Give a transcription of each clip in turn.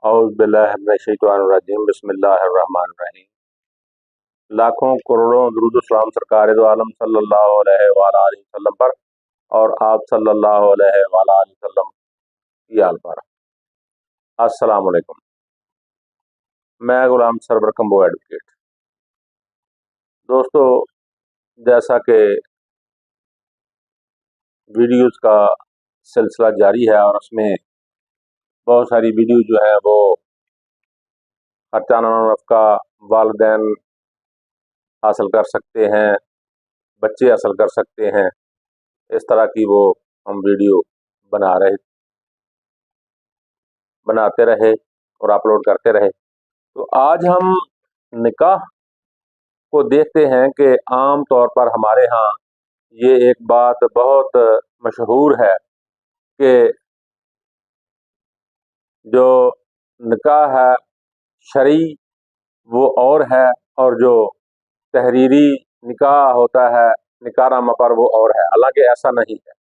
औज़ बिल्लाहि मिनश्शैतानिर्रजीम बिस्मिल्लाहिर्रहमानिर्रहीम। लाखों करोड़ों दुरूद सलाम सरकार दो आलम सल्लल्लाहु अलैहि वसल्लम पर और आप सल्लल्लाहु अलैहि वसल्लम की आल पर। अस्सलाम वालेकुम। मैं गुलाम सरवर कंबो एडवोकेट। दोस्तों, जैसा कि वीडियोस का सिलसिला जारी है और उसमें बहुत सारी वीडियो जो है वो खर्चाना नफ़का वालिदैन हासिल कर सकते हैं, बच्चे हासिल कर सकते हैं, इस तरह की वो हम वीडियो बनाते रहे और अपलोड करते रहे। तो आज हम निकाह को देखते हैं कि आम तौर पर हमारे यहाँ ये एक बात बहुत मशहूर है कि जो निकाह है शरई वो और है और जो तहरीरी निकाह होता है निकाहनामा पर वो और है। हालांकि ऐसा नहीं है।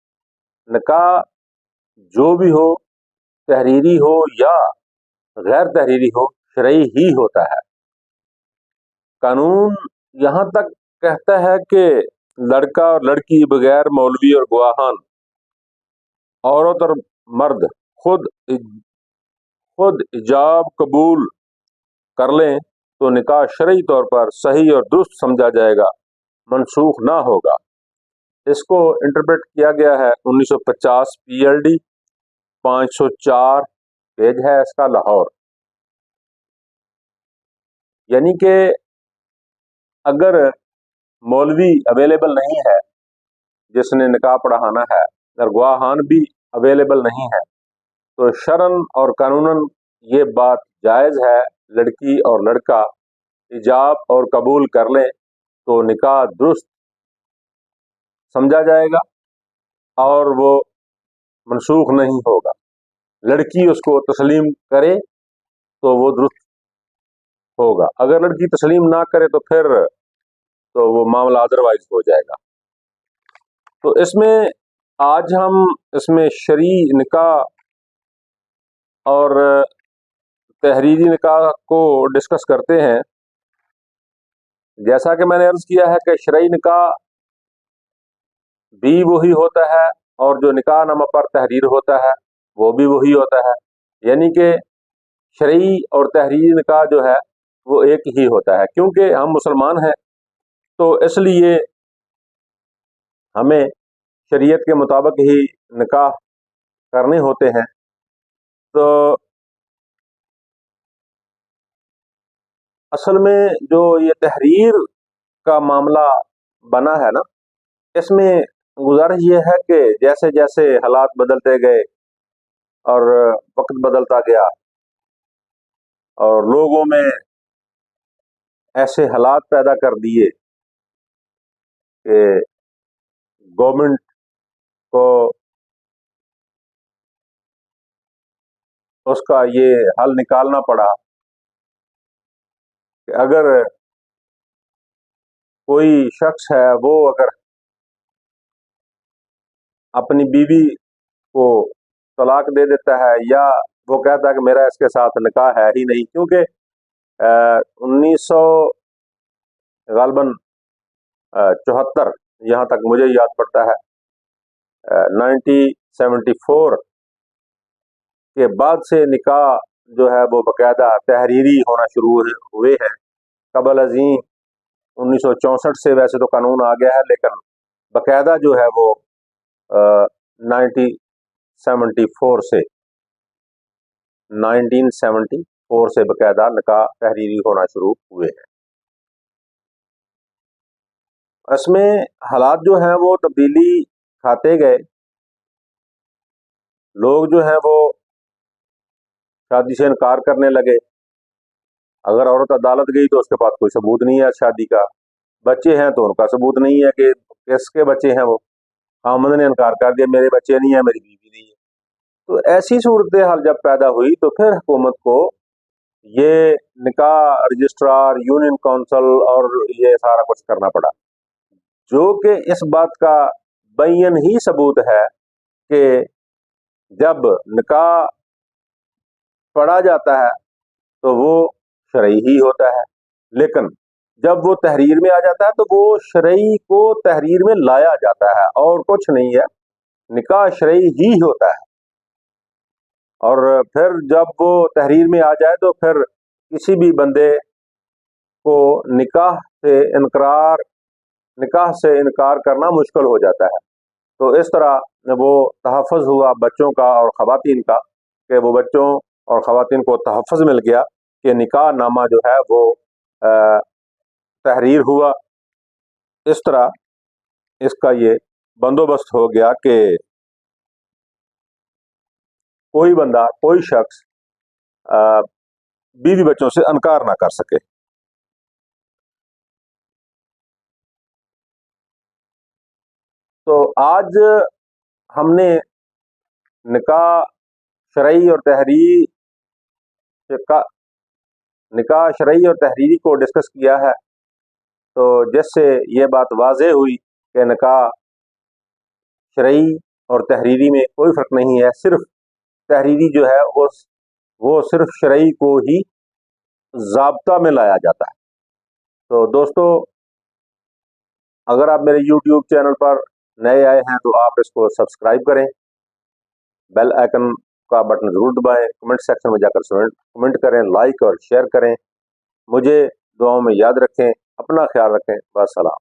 निकाह जो भी हो, तहरीरी हो या गैर तहरीरी हो, शरई ही होता है। कानून यहाँ तक कहता है कि लड़का और लड़की बगैर मौलवी और गवाहान, औरत और मर्द खुद इजाब कबूल कर लें तो निकाह शरई तौर पर सही और दुरुस्त समझा जाएगा, मनसूख ना होगा। इसको इंटरप्रेट किया गया है 1950 PLD 504 पेज है इसका, लाहौर। यानी कि अगर मौलवी अवेलेबल नहीं है जिसने निकाह पढ़ाना है, अगर गवाहान भी अवेलेबल नहीं है, तो शरन और कानूनन ये बात जायज़ है, लड़की और लड़का इजाब और कबूल कर लें तो निकाह दुरुस्त समझा जाएगा और वो मनसूख नहीं होगा। लड़की उसको तस्लीम करे तो वो दुरुस्त होगा, अगर लड़की तस्लीम ना करे तो फिर तो वो मामला अदरवाइज हो जाएगा। तो इसमें आज हम इसमें शरई निकाह और तहरीरी निकाह को डिस्कस करते हैं। जैसा कि मैंने अर्ज किया है कि शरई निकाह भी वही होता है और जो निकाहनामा पर तहरीर होता है वो भी वही होता है। यानी कि शरई और तहरीरी निकाह जो है वो एक ही होता है। क्योंकि हम मुसलमान हैं तो इसलिए हमें शरीयत के मुताबिक ही निकाह करने होते हैं। तो असल में जो ये तहरीर का मामला बना है ना, इसमें गुजारिश ये है कि जैसे जैसे हालात बदलते गए और वक्त बदलता गया और लोगों में ऐसे हालात पैदा कर दिए कि गवर्नमेंट को उसका ये हल निकालना पड़ा कि अगर कोई शख्स है वो अगर अपनी बीवी को तलाक दे देता है या वो कहता है कि मेरा इसके साथ निकाह है ही नहीं, क्योंकि 1900 गालबन 74, यहाँ तक मुझे याद पड़ता है, 1974 के बाद से निकाह जो है वो बाकायदा तहरीरी होना शुरू हुए हैं। कबल अजीम 1964 से वैसे तो कानून आ गया है, लेकिन बाकायदा जो है वो 1974 से बाकायदा निकाह तहरीरी होना शुरू हुए हैं। इसमें हालात जो हैं वो तब्दीली खाते गए। लोग जो हैं वो शादी से इनकार करने लगे। अगर औरत अदालत गई तो उसके पास कोई सबूत नहीं है शादी का। बच्चे हैं तो उनका सबूत नहीं है कि किसके बच्चे हैं। वो खामद ने इनकार कर दिया, मेरे बच्चे नहीं है, मेरी बीवी नहीं है। तो ऐसी सूरत हाल जब पैदा हुई तो फिर हुकूमत को ये निकाह रजिस्ट्रार, यूनियन काउंसिल और ये सारा कुछ करना पड़ा, जो कि इस बात का बैन ही सबूत है कि जब निकाह پڑھا جاتا ہے تو وہ شرعی ہی ہوتا ہے، لیکن جب وہ تحریر میں آ جاتا ہے تو وہ شرعی کو تحریر میں لایا جاتا ہے اور کچھ نہیں ہے، نکاح شرعی ہی ہوتا ہے۔ اور پھر جب وہ تحریر میں آ جائے تو پھر کسی بھی بندے کو نکاح سے انکار کرنا مشکل ہو جاتا ہے۔ تو اس طرح وہ تحفظ ہوا بچوں کا اور خواتین کا، کہ وہ بچوں اور خواتین کو تحفظ مل گیا کہ نکاح نامہ جو ہے وہ تحریر ہوا۔ اس طرح اس کا یہ بندوبست ہو گیا کہ کوئی بندہ، کوئی شخص بیوی بچوں سے انکار نہ کر سکے۔ تو آج ہم نے نکاح شرعی اور تحریری کو ڈسکس کیا ہے، تو جس سے یہ بات واضح ہوئی کہ نکاح شرعی اور تحریری میں کوئی فرق نہیں ہے، صرف تحریری جو ہے وہ صرف شرعی کو ہی ضابطہ میں لایا جاتا ہے۔ تو دوستو، اگر آپ میرے یوٹیوب چینل پر نئے آئے ہیں تو آپ اس کو سبسکرائب کریں، بیل آئیکن کا بٹن ضرور دبائیں، کمنٹ سیکشن میں جا کر کمنٹ کریں، لائک اور شیئر کریں، مجھے دعاؤں میں یاد رکھیں، اپنا خیال رکھیں، والسلام۔